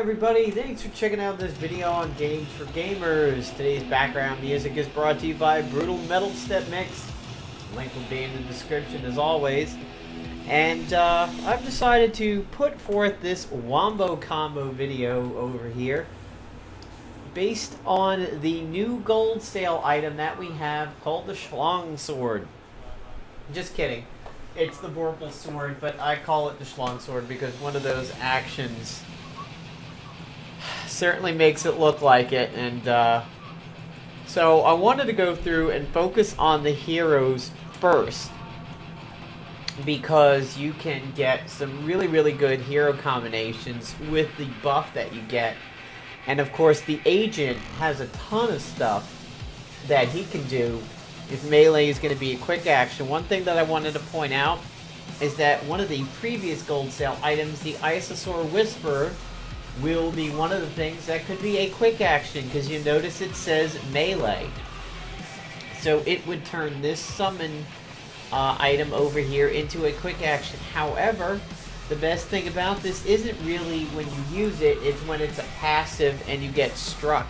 everybody, thanks for checking out this video on Games for Gamers. Today's background music is brought to you by Brutal Metal Step Mix. Link will be in the description as always. And I've decided to put forth this Wombo combo video over here based on the new gold sale item that we have called the Schlong Sword. Just kidding. It's the Vorpal sword, but I call it the Schlong Sword because one of those actions certainly makes it look like it. And so I wanted to go through and focus on the heroes first, because you can get some really good hero combinations with the buff that you get. And of course the agent has a ton of stuff that he can do. If melee is going to be a quick action. One thing that I wanted to point out is that one of the previous gold sale items, the Isosaur Whisperer, will be one of the things that could be a quick action, because you notice it says melee. So it would turn this summon item over here into a quick action. However, the best thing about this isn't really when you use it, it's when it's a passive and you get struck.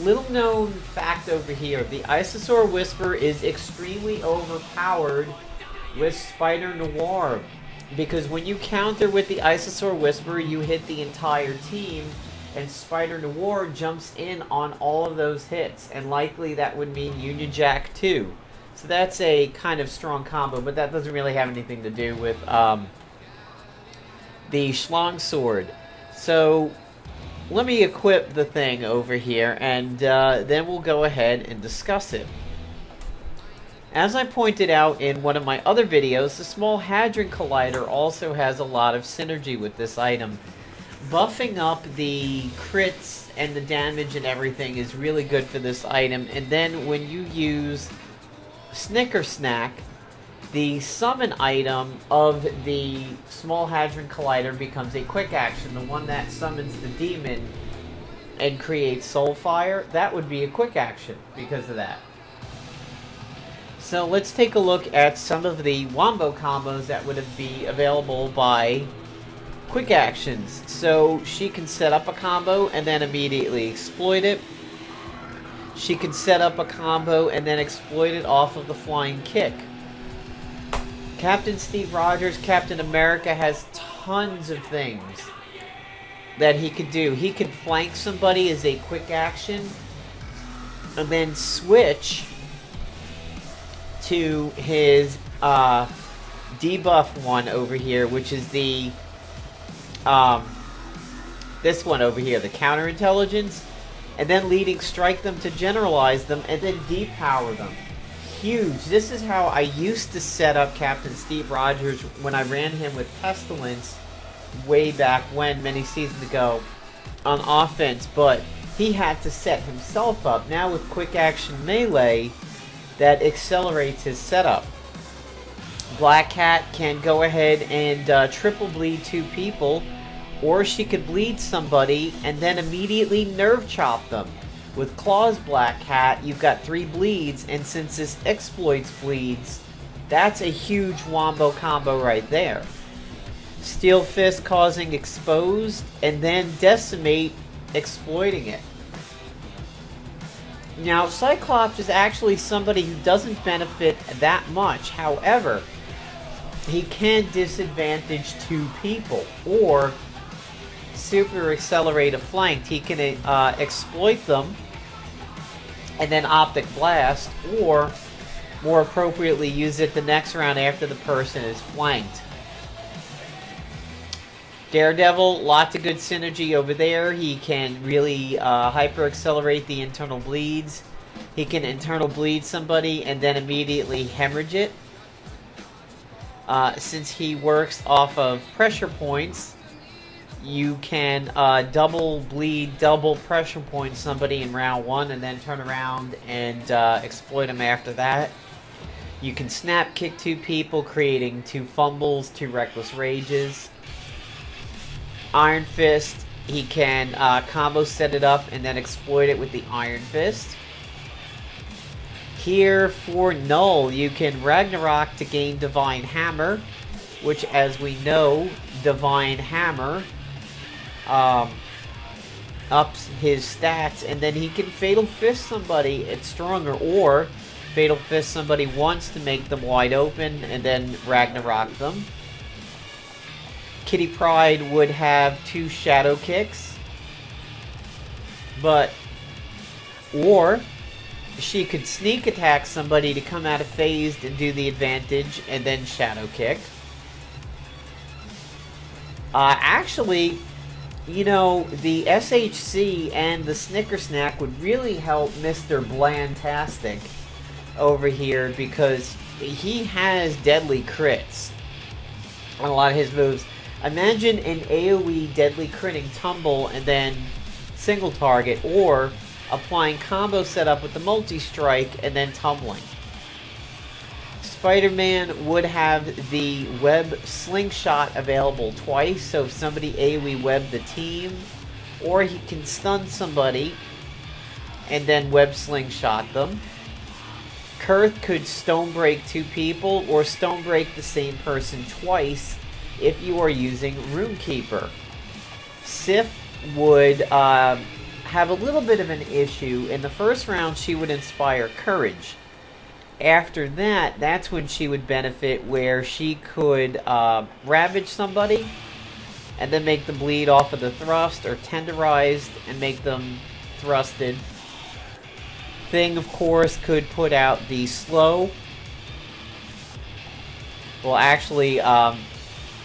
Little known fact over here, the Isosaur Whisperer is extremely overpowered with Spider Noir, because when you counter with the Isosaur Whisperer, you hit the entire team, and Spider Noir jumps in on all of those hits, and likely that would mean Union Jack too. So that's a kind of strong combo, but that doesn't really have anything to do with the Schlong Sword. So let me equip the thing over here, and then we'll go ahead and discuss it. As I pointed out in one of my other videos, the Small Hadron Collider also has a lot of synergy with this item. Buffing up the crits and the damage and everything is really good for this item, and then when you use Snicker Snack, the summon item of the Small Hadron Collider becomes a quick action. The one that summons the demon and creates Soulfire, that would be a quick action because of that. So let's take a look at some of the Wombo combos that would be available by quick actions. So she can set up a combo and then immediately exploit it. She can set up a combo and then exploit it off of the flying kick. Captain Steve Rogers, Captain America, has tons of things that he could do. He could flank somebody as a quick action and then switch to his debuff one over here, which is the this one over here, the counterintelligence, and then leading strike them to generalize them and then depower them. Huge. This is how I used to set up Captain Steve Rogers when I ran him with Pestilence way back when, many seasons ago, on offense, but he had to set himself up. Now with quick action melee, that accelerates his setup. Black Cat can go ahead and triple bleed 2 people, or she could bleed somebody and then immediately nerve chop them. With Claw's Black Cat, you've got 3 bleeds, and since this exploits bleeds, that's a huge Wombo combo right there. Steel Fist causing exposed, and then Decimate exploiting it. Now, Cyclops is actually somebody who doesn't benefit that much. However, he can disadvantage 2 people, or super accelerate a flank. He can exploit them and then optic blast, or more appropriately use it the next round after the person is flanked. Daredevil, lots of good synergy over there. He can really hyper accelerate the internal bleeds. He can internal bleed somebody and then immediately hemorrhage it. Since he works off of pressure points, you can double bleed, double pressure point somebody in round 1 and then turn around and exploit them after that. You can snap kick 2 people, creating 2 fumbles, 2 reckless rages. Iron Fist, he can combo set it up and then exploit it with the Iron Fist. Here for Null, you can Ragnarok to gain Divine Hammer, which, as we know, Divine Hammer ups his stats, and then he can Fatal Fist somebody it's stronger, or Fatal Fist somebody once to make them wide open, and then Ragnarok them. Kitty Pryde would have 2 Shadow Kicks, or she could sneak attack somebody to come out of phased and do the advantage, and then Shadow Kick. Actually, you know, the SHC and the Snicker Snack would really help Mr. Blandtastic over here, because he has deadly crits on a lot of his moves. Imagine an AoE deadly critting tumble and then single target, or applying combo setup with the multi-strike and then tumbling. Spider-Man would have the web slingshot available twice, so if somebody AoE web the team, or he can stun somebody and then web slingshot them. Kurth could stone break 2 people, or stone break the same person twice if you are using Runekeeper. Sif would have a little bit of an issue. In the first round, she would inspire Courage. After that, that's when she would benefit, where she could ravage somebody and then make them bleed off of the thrust, or tenderized and make them thrusted. Thing, of course, could put out the slow. Well, actually,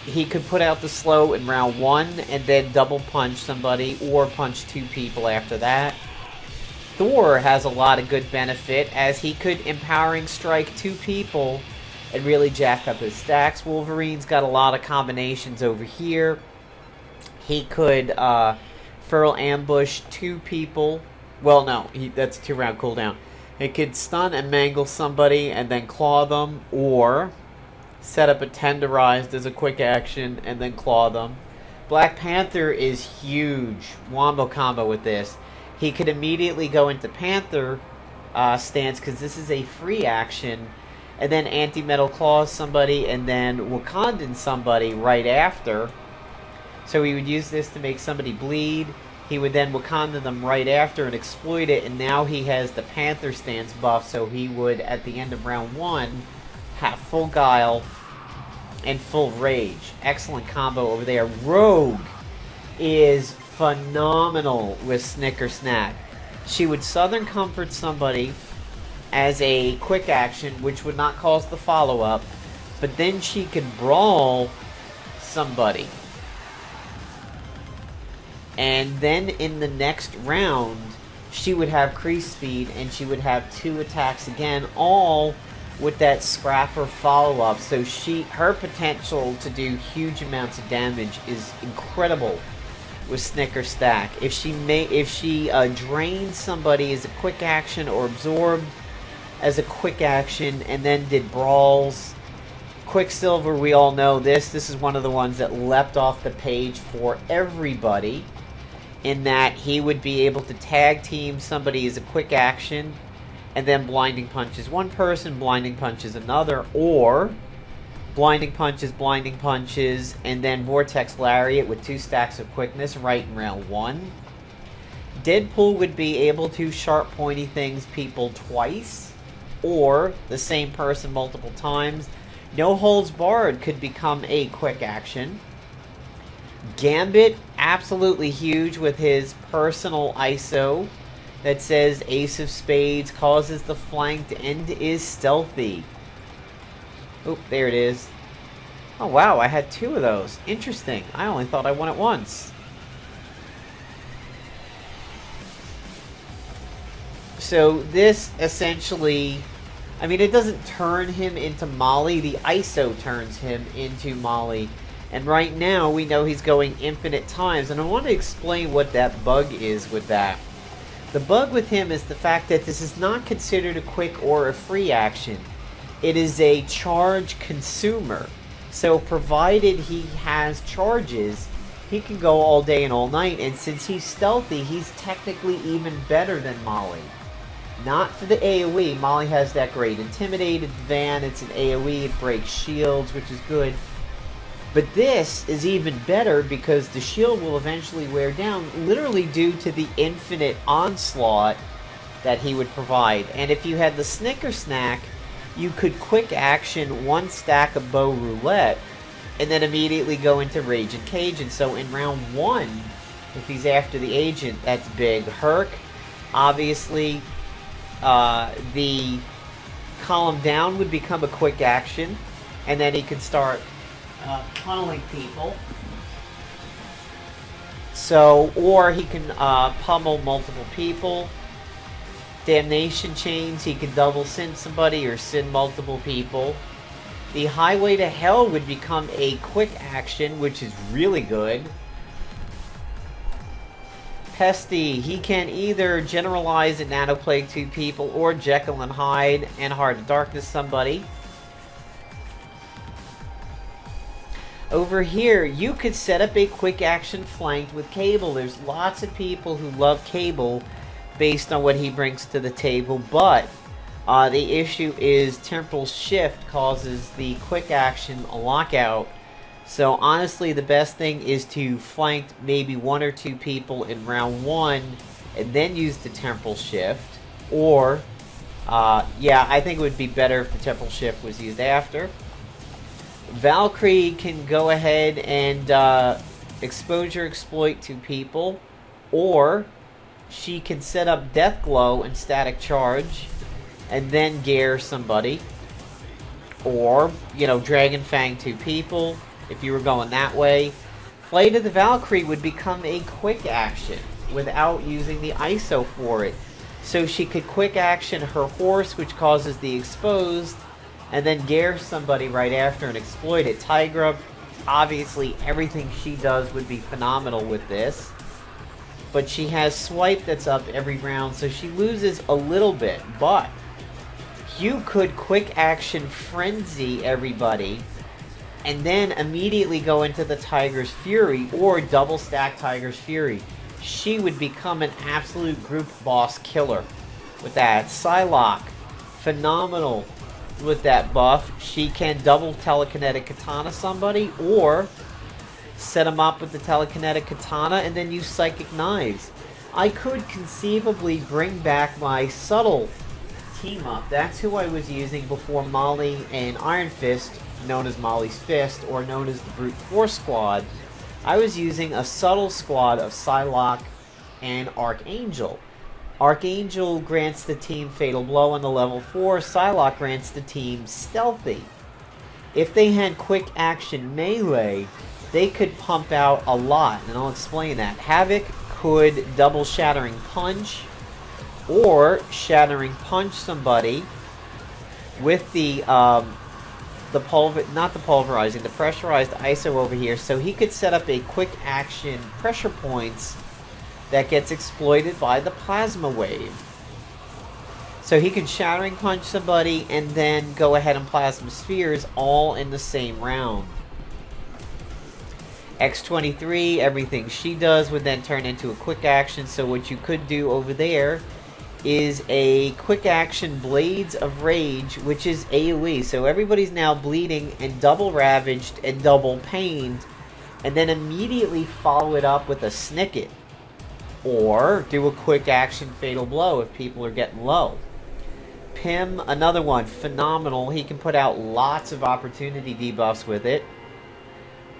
he could put out the slow in round 1 and then double punch somebody, or punch 2 people after that. Thor has a lot of good benefit, as he could empowering strike 2 people and really jack up his stacks. Wolverine's got a lot of combinations over here. He could Feral Ambush 2 people. Well, no, that's a 2-round cooldown. He could stun and mangle somebody and then claw them, or set up a tenderized as a quick action and then claw them. Black Panther is huge. Wombo combo with this. He could immediately go into Panther stance, because this is a free action, and then anti-metal claws somebody and then Wakandan somebody right after. So he would use this to make somebody bleed. He would then Wakanda them right after and exploit it, and now he has the Panther stance buff, so he would, at the end of round 1, have full Guile and full Rage. Excellent combo over there. Rogue is phenomenal with Snicker Snack. She would Southern Comfort somebody as a quick action, which would not cause the follow-up, but then she could Brawl somebody. And then in the next round, she would have Crease Speed, and she would have 2 attacks again, all with that Scrapper follow-up. So her potential to do huge amounts of damage is incredible with Snicker Stack. If she drains somebody as a quick action, or absorbed as a quick action, and then did brawls. Quicksilver, we all know this. This is one of the ones that leapt off the page for everybody, in that he would be able to tag team somebody as a quick action, and then blinding punches one person, blinding punches another, or blinding punches, and then Vortex Lariat with 2 stacks of quickness right in round 1. Deadpool would be able to sharp pointy things people twice, or the same person multiple times. No Holds Barred could become a quick action. Gambit, absolutely huge with his personal ISO that says Ace of Spades, causes the flanked, and is stealthy. Oop, there it is. Oh wow, I had 2 of those. Interesting. I only thought I won it once. So this essentially, I mean, it doesn't turn him into Molly. The ISO turns him into Molly. And right now, we know he's going infinite times. And I want to explain what that bug is with that. The bug with him is the fact that this is not considered a quick or a free action. It is a charge consumer. So provided he has charges, he can go all day and all night. And since he's stealthy, he's technically even better than Molly. Not for the AoE. Molly has that great Intimidated Van. It's an AoE. It breaks shields, which is good. But this is even better because the shield will eventually wear down, literally due to the infinite onslaught that he would provide. And if you had the Snicker Snack, you could quick action one stack of Bow Roulette and then immediately go into Raging Cajun. So in round 1, if he's after the agent, that's big. Herc, obviously, the column down would become a quick action, and then he could start tunneling people. So, or he can pummel multiple people. Damnation Chains, he can double sin somebody or sin multiple people. The Highway to Hell would become a quick action, which is really good. Pesty, he can either generalize and nanoplague 2 people or Jekyll and Hyde and Heart of Darkness somebody. Over here, you could set up a quick action flanked with Cable. There's lots of people who love Cable based on what he brings to the table, but the issue is Temporal Shift causes the quick action lockout. So honestly, the best thing is to flank maybe 1 or 2 people in round 1 and then use the Temporal Shift. Or, yeah, I think it would be better if the Temporal Shift was used after. Valkyrie can go ahead and exposure exploit 2 people, or she can set up Death Glow and Static Charge and then Gare somebody, or, you know, Dragon Fang 2 people if you were going that way. Flight of the Valkyrie would become a quick action without using the ISO for it. So she could quick action her horse, which causes the exposed, and then Gare somebody right after and exploit it. Tigra, obviously everything she does would be phenomenal with this. But she has Swipe that's up every round, so she loses a little bit. But you could quick action Frenzy everybody and then immediately go into the Tiger's Fury, or double stack Tiger's Fury. She would become an absolute group boss killer with that. Psylocke, phenomenal with that buff. She can double telekinetic katana somebody, or set them up with the telekinetic katana and then use psychic knives. I could conceivably bring back my subtle team up. That's who I was using before Molly and Iron Fist, known as Molly's Fist, or known as the Brute Force Squad. I was using a subtle squad of Psylocke and Archangel. Archangel grants the team Fatal Blow on the level 4. Psylocke grants the team Stealthy. If they had quick action melee, they could pump out a lot, and I'll explain that. Havoc could double Shattering Punch, or Shattering Punch somebody with the pressurized ISO over here, so he could set up a quick action pressure points that gets exploited by the plasma wave. So he can Shattering Punch somebody and then go ahead and Plasma Spheres all in the same round. X-23, everything she does would then turn into a quick action, so what you could do over there is a quick action Blades of Rage, which is AoE. So everybody's now bleeding and double ravaged and double pained, and then immediately follow it up with a Snicket. Or do a quick action Fatal Blow if people are getting low. Pym, another one, phenomenal. He can put out lots of opportunity debuffs with it.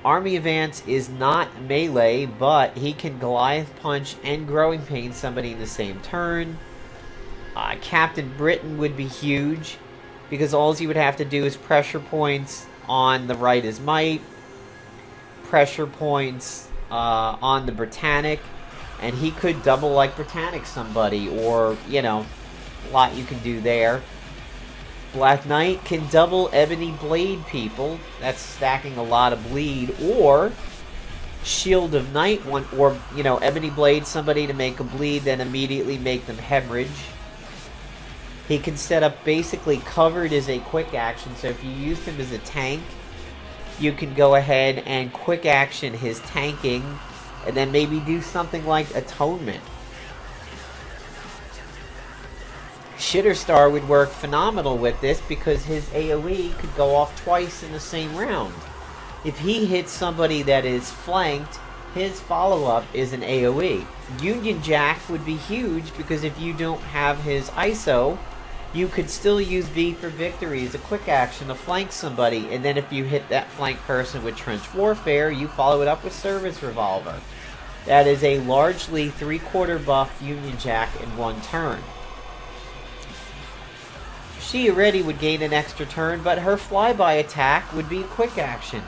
Army Advance is not melee, but he can Goliath Punch and Growing Pain somebody in the same turn. Captain Britain would be huge, because all you would have to do is pressure points on the Right as Might, pressure points on the Britannic, and he could double like Britannic somebody, or, you know, a lot you can do there. Black Knight can double Ebony Blade people, that's stacking a lot of bleed, or Shield of Night, one, or, you know, Ebony Blade somebody to make a bleed, then immediately make them hemorrhage. He can set up basically Covered as a quick action, so if you used him as a tank, you can go ahead and quick action his tanking, and then maybe do something like Atonement. Shitterstar would work phenomenal with this because his AoE could go off twice in the same round. If he hits somebody that is flanked, his follow-up is an AoE. Union Jack would be huge because if you don't have his ISO, you could still use V for Victory as a quick action to flank somebody, and then if you hit that flank person with Trench Warfare, you follow it up with Service Revolver. That is a largely 3/4 buff Union Jack in one turn. She already would gain an extra turn, but her flyby attack would be a quick action.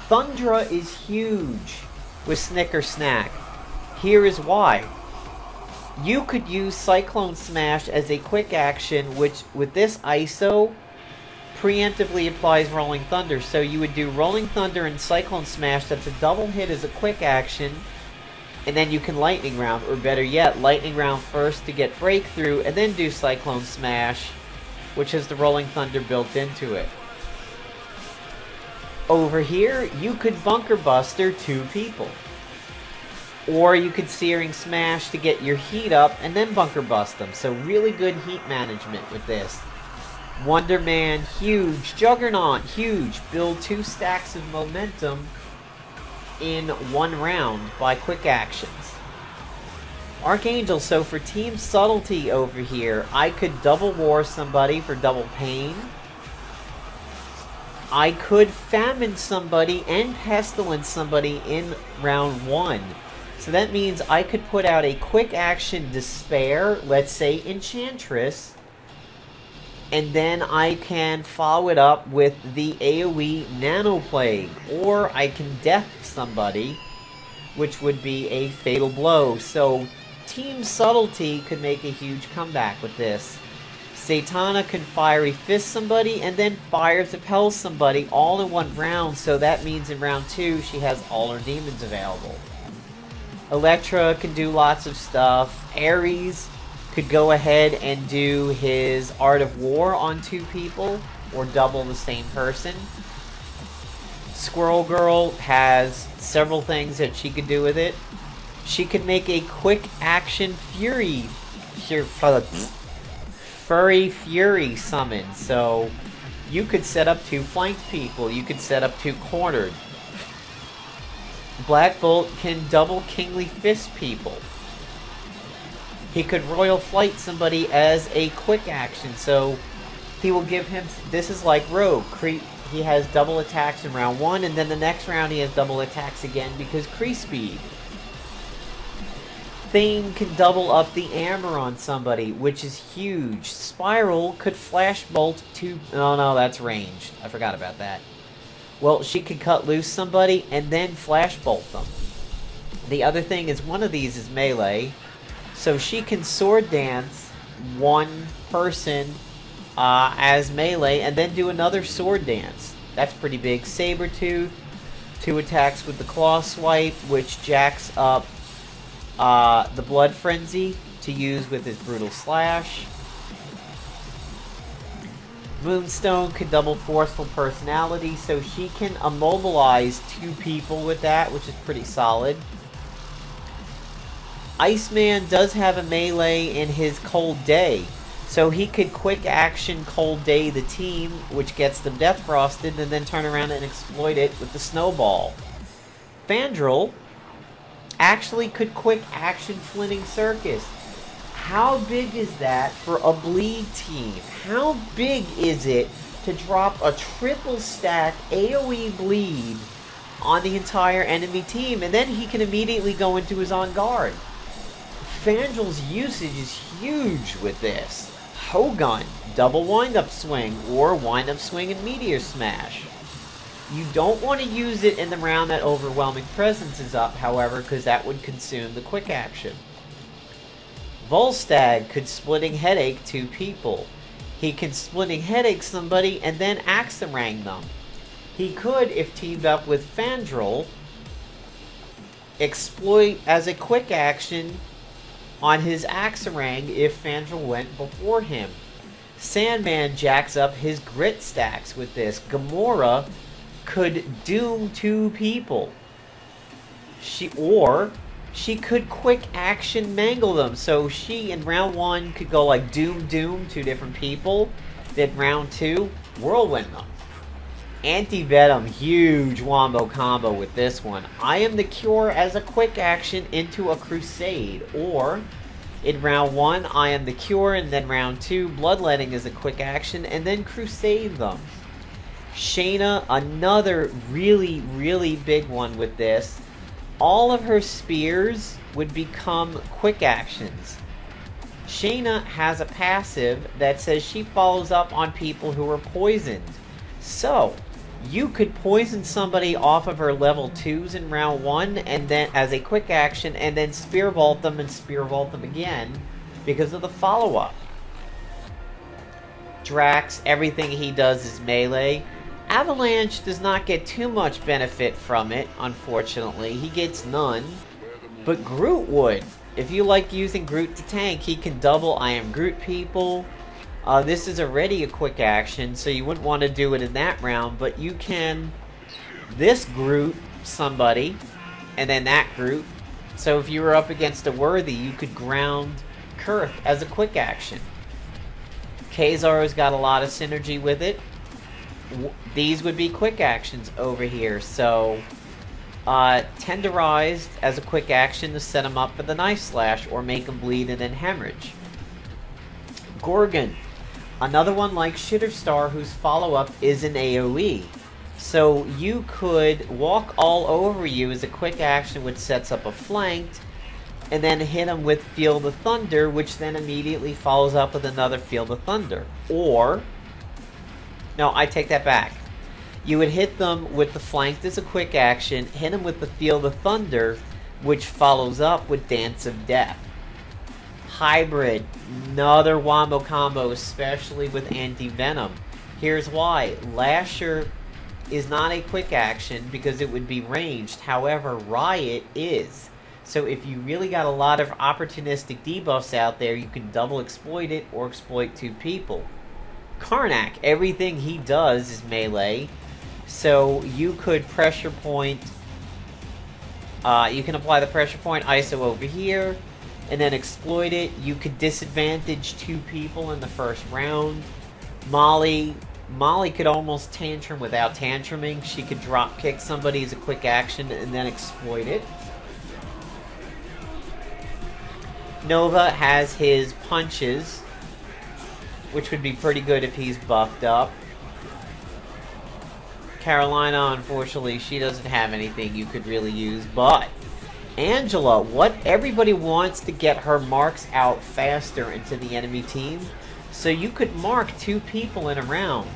Thundra is huge with Snicker Snack. Here is why. You could use Cyclone Smash as a quick action, which with this ISO preemptively applies Rolling Thunder. So you would do Rolling Thunder and Cyclone Smash. That's a double hit as a quick action. And then you can Lightning Round, or better yet, Lightning Round first to get Breakthrough, and then do Cyclone Smash, which has the Rolling Thunder built into it. Over here, you could Bunker Buster 2 people. Or you could Searing Smash to get your heat up and then Bunker Bust them. So really good heat management with this. Wonder Man, huge. Juggernaut, huge. Build 2 stacks of momentum in 1 round by quick actions. Archangel, so for Team Subtlety over here, I could double war somebody for double pain. I could famine somebody and pestilence somebody in round 1. So that means I could put out a quick action despair, let's say Enchantress, and then I can follow it up with the AoE Nano Plague, or I can death somebody, which would be a fatal blow. So Team Subtlety could make a huge comeback with this. Satana can Fiery Fist somebody and then Fire Repel somebody all in 1 round, so that means in round 2 she has all her demons available. Elektra can do lots of stuff. Ares could go ahead and do his Art of War on 2 people, or double the same person. Squirrel Girl has several things that she could do with it. She could make a quick action Furry Fury summon, so you could set up 2 flanked people, you could set up 2 cornered. Black Bolt can double Kingly Fist people. He could Royal Flight somebody as a quick action, so he will give him, this is like Rogue, he has double attacks in round 1, and then the next round he has double attacks again because Kree Speed. Thane can double up the Amber on somebody, which is huge. Spiral could Flash Bolt to, oh no, that's ranged, I forgot about that. Well, she could cut loose somebody and then Flash Bolt them. The other thing is one of these is melee, so she can Sword Dance 1 person as melee and then do another Sword Dance. That's pretty big. Sabretooth, 2 attacks with the Claw Swipe, which jacks up the Blood Frenzy to use with his Brutal Slash. Moonstone could double Forceful Personality, so she can immobilize 2 people with that, which is pretty solid. Iceman does have a melee in his Cold Day, so he could quick action Cold Day the team, which gets them Death Frosted, and then turn around and exploit it with the Snowball. Frandral actually could quick action Flynning Circus. How big is that for a bleed team? How big is it to drop a triple stack AoE bleed on the entire enemy team, and then he can immediately go into his on guard? Fandral's usage is huge with this. Hogun, double wind-up swing, or wind-up swing and meteor smash. You don't want to use it in the round that Overwhelming Presence is up, however, because that would consume the quick action. Volstagg could Splitting Headache 2 people. He can Splitting Headache somebody and then Axemarang them. He could, if teamed up with Frandral, exploit as a quick action on his Axemarang if Frandral went before him. Sandman jacks up his Grit stacks with this. Gamora could Doom 2 people. She could quick action mangle them. So she in round 1 could go like Doom 2 different people. Then round 2, whirlwind them. Anti-Venom, huge Wombo combo with this one. I am the Cure as a quick action into a Crusade. Or, in round 1, I am the Cure, and then round 2, Bloodletting is a quick action, and then Crusade them. Shayna, another really, really big one with this. All of her spears would become quick actions. Shayna has a passive that says she follows up on people who are poisoned. So, you could poison somebody off of her level 2s in round 1 and then as a quick action, and then spear vault them and spear vault them again because of the follow-up. Drax, everything he does is melee. Avalanche does not get too much benefit from it, unfortunately. He gets none. But Groot would. If you like using Groot to tank, he can double I am Groot people. This is already a quick action, so you wouldn't want to do it in that round, but you can this Groot somebody, and then that Groot. So if you were up against a worthy, you could ground Kurth as a quick action. Kazar's got a lot of synergy with it. These would be quick actions over here, so Tenderized as a quick action to set him up for the Knife Slash or make him bleed and then hemorrhage. Gorgon, another one like Shitterstar whose follow-up is an AoE. So you could walk all over you as a quick action which sets up a flanked, and then hit him with Field of Thunder, which then immediately follows up with another Field of Thunder. Or, no, I take that back. You would hit them with the flanked as a quick action, hit them with the Field of Thunder, which follows up with Dance of Death. Hybrid, another Wombo combo, especially with Anti-Venom. Here's why. Lasher is not a quick action because it would be ranged. However, Riot is. So if you really got a lot of opportunistic debuffs out there, you can double exploit it or exploit 2 people. Karnak, everything he does is melee. So you could pressure point, you can apply the pressure point ISO over here, and then exploit it. You could disadvantage 2 people in the first round. Molly could almost tantrum without tantruming. She could drop kick somebody as a quick action and then exploit it. Nova has his punches, which would be pretty good if he's buffed up. Carolina, unfortunately, she doesn't have anything you could really use, but Angela, what everybody wants to get her marks out faster into the enemy team, so you could mark 2 people in a round.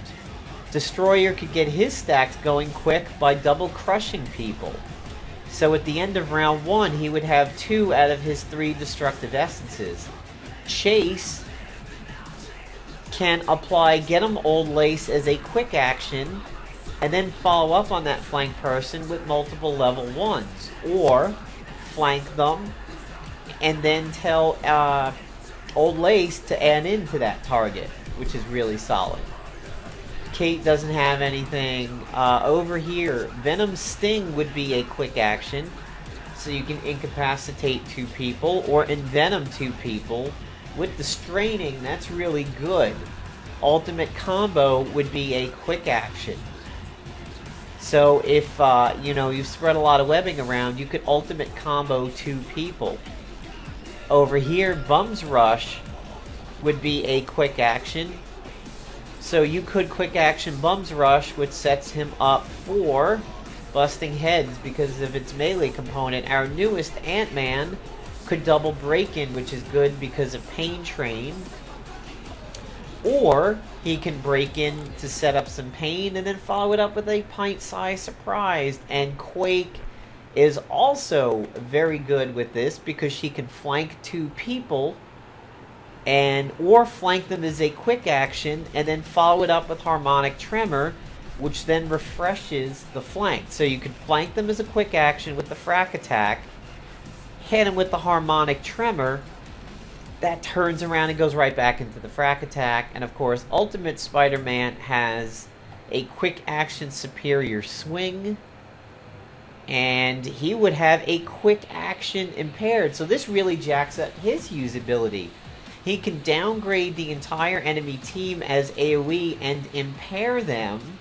Destroyer could get his stacks going quick by double crushing people. So at the end of round 1, he would have 2 out of his 3 destructive essences. Chase can apply Get 'em Old Lace as a quick action, and then follow up on that flank person with multiple level 1s. Or flank them, and then tell Old Lace to add into that target, which is really solid. Kate doesn't have anything. Over here, Venom Sting would be a quick action, so you can incapacitate 2 people, or envenom 2 people. With the straining, that's really good. Ultimate combo would be a quick action. So if, you spread a lot of webbing around, you could ultimate combo 2 people. Over here, Bum's Rush would be a quick action. So you could quick action Bum's Rush, which sets him up for busting heads because of its melee component. Our newest Ant-Man could double break-in, which is good because of Pain Train. Or he can break in to set up some pain and then follow it up with a pint-sized surprise. And Quake is also very good with this because she can flank 2 people or flank them as a quick action and then follow it up with Harmonic Tremor, which then refreshes the flank. So you could flank them as a quick action with the Frack attack, hit them with the Harmonic Tremor, that turns around and goes right back into the Frack attack. And of course, Ultimate Spider-Man has a quick action superior swing, and he would have a quick action impaired. So this really jacks up his usability. He can downgrade the entire enemy team as AoE and impair them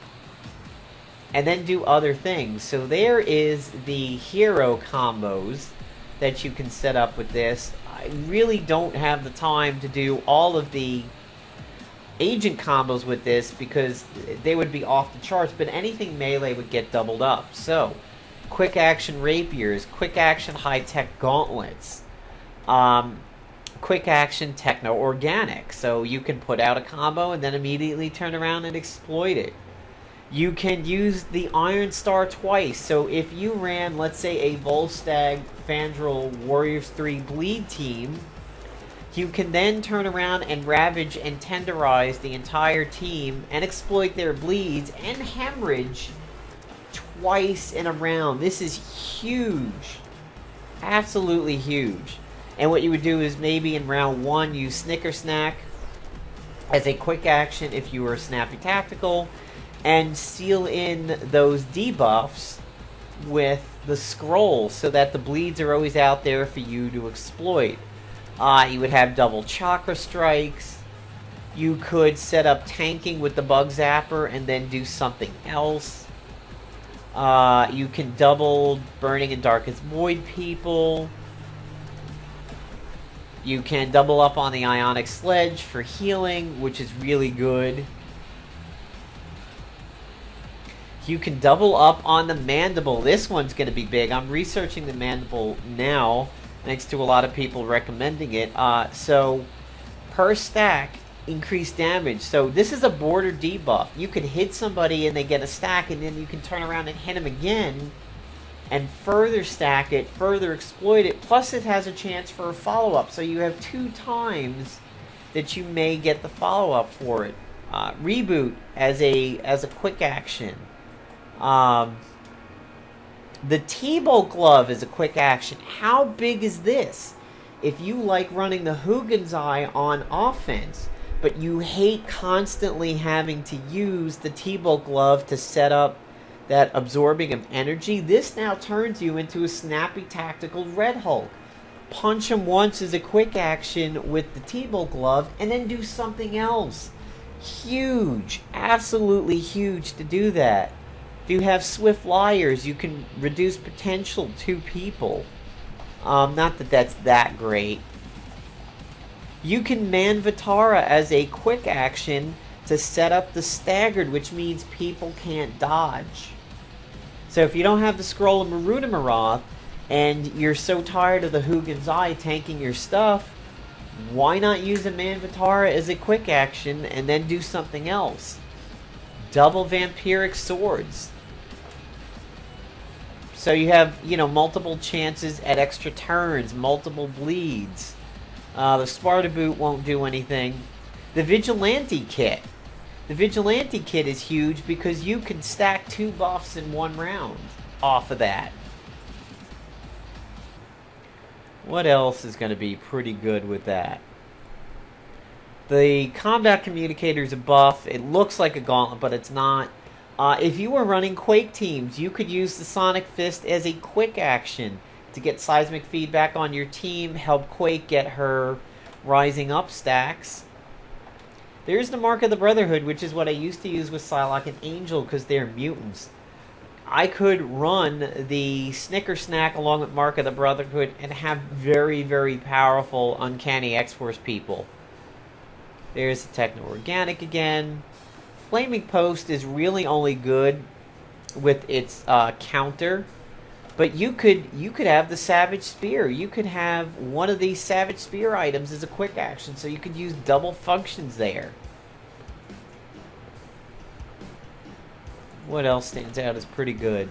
and then do other things. So there is the hero combos that you can set up with this. I really don't have the time to do all of the agent combos with this because they would be off the charts, but anything melee would get doubled up. So, quick action rapiers, quick action high-tech gauntlets, quick action techno-organic. So you can put out a combo and then immediately turn around and exploit it. You can use the Iron Star twice. So if you ran, let's say, a Volstagg Frandral Warriors 3 bleed team, you can then turn around and ravage and tenderize the entire team and exploit their bleeds and hemorrhage twice in a round. This is huge. Absolutely huge. And what you would do is maybe in round 1 use Snicker Snack as a quick action if you were Snappy Tactical, and seal in those debuffs with the scroll so that the bleeds are always out there for you to exploit. You would have double chakra strikes. You could set up tanking with the bug zapper and then do something else. You can double burning and darkest void people. You can double up on the ionic sledge for healing, which is really good. You can double up on the mandible. This one's going to be big. I'm researching the mandible now, thanks to a lot of people recommending it. So, per stack, increased damage. So, this is a border debuff. You can hit somebody and they get a stack, and then you can turn around and hit them again, and further stack it, further exploit it. Plus, it has a chance for a follow-up. So, you have 2 times that you may get the follow-up for it. Reboot as a quick action. The T-Bolt glove is a quick action. How big is this? If you like running the Hugins Eye on offense, but you hate constantly having to use the T-Bolt glove to set up that absorbing of energy, this now turns you into a snappy tactical Red Hulk. Punch him once as a quick action with the T-Bolt glove, and then do something else. Huge. Absolutely huge to do that. If you have Swift Liars, you can reduce potential to people. Not that that's that great. You can Man Vitara as a quick action to set up the staggered, which means people can't dodge. So if you don't have the Scroll of Marudamaroth, and you're so tired of the Hugins Eye tanking your stuff, why not use a Man Vitara as a quick action and then do something else? Double Vampiric Swords. So you have, multiple chances at extra turns, multiple bleeds. The Sparta Boot won't do anything. The Vigilante Kit. The Vigilante Kit is huge because you can stack 2 buffs in 1 round off of that. What else is going to be pretty good with that? The Combat Communicator is a buff. It looks like a gauntlet, but it's not. If you were running Quake teams, you could use the Sonic Fist as a quick action to get seismic feedback on your team, help Quake get her rising up stacks. There's the Mark of the Brotherhood, which is what I used to use with Psylocke and Angel because they're mutants. I could run the Snicker Snack along with Mark of the Brotherhood and have very, very powerful Uncanny X-Force people. There's the Techno-Organic again. Flaming Post is really only good with its counter, but you could have the Savage Spear. You could have one of these Savage Spear items as a quick action, so you could use double functions there. What else stands out as pretty good?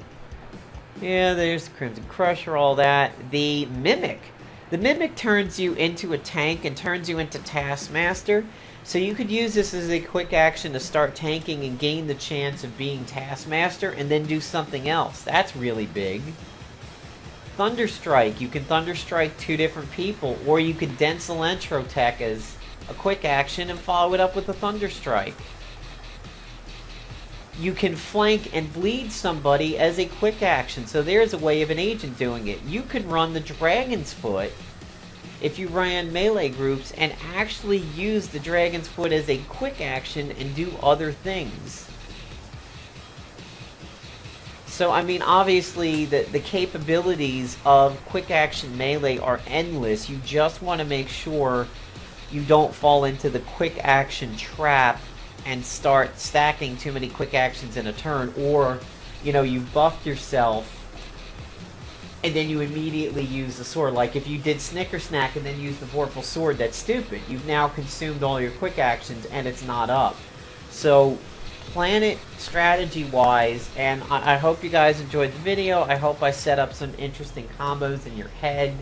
Yeah, there's the Crimson Crusher, all that. The Mimic. The Mimic turns you into a tank and turns you into Taskmaster. So you could use this as a quick action to start tanking and gain the chance of being Taskmaster and then do something else. That's really big. Thunderstrike. You can Thunderstrike 2 different people, or you could Dense Electrotech as a quick action and follow it up with a Thunderstrike. You can flank and bleed somebody as a quick action. So there's a way of an agent doing it. You could run the Dragon's Foot if you ran melee groups and actually use the Dragon's Foot as a quick action and do other things. So, I mean, obviously, the capabilities of quick action melee are endless. You just want to make sure you don't fall into the quick action trap and start stacking too many quick actions in a turn, or, you know, you buffed yourself and then you immediately use the sword. Like, if you did Snicker Snack and then used the Vorpal sword, that's stupid. You've now consumed all your quick actions and it's not up. So, plan it strategy-wise, and I hope you guys enjoyed the video. I hope I set up some interesting combos in your head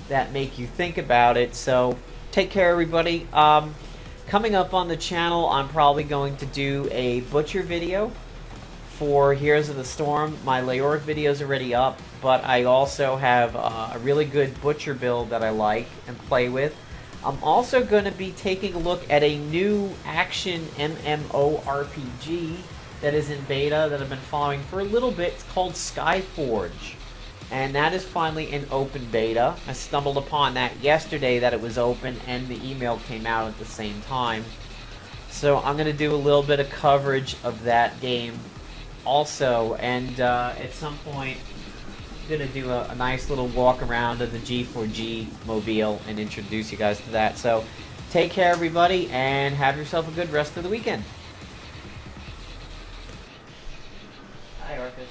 that make you think about it. So, take care, everybody. Coming up on the channel, I'm probably going to do a Butcher video for Heroes of the Storm. My Leoric video is already up, but I also have a really good Butcher build that I like and play with. I'm also going to be taking a look at a new action MMORPG that is in beta that I've been following for a little bit. It's called Skyforge, and that is finally in open beta. I stumbled upon that yesterday that it was open, and the email came out at the same time. So I'm going to do a little bit of coverage of that game also, and at some point I'm going to do a nice little walk around of the G4G mobile and introduce you guys to that. So take care, everybody, and have yourself a good rest of the weekend. Hi, Arthas.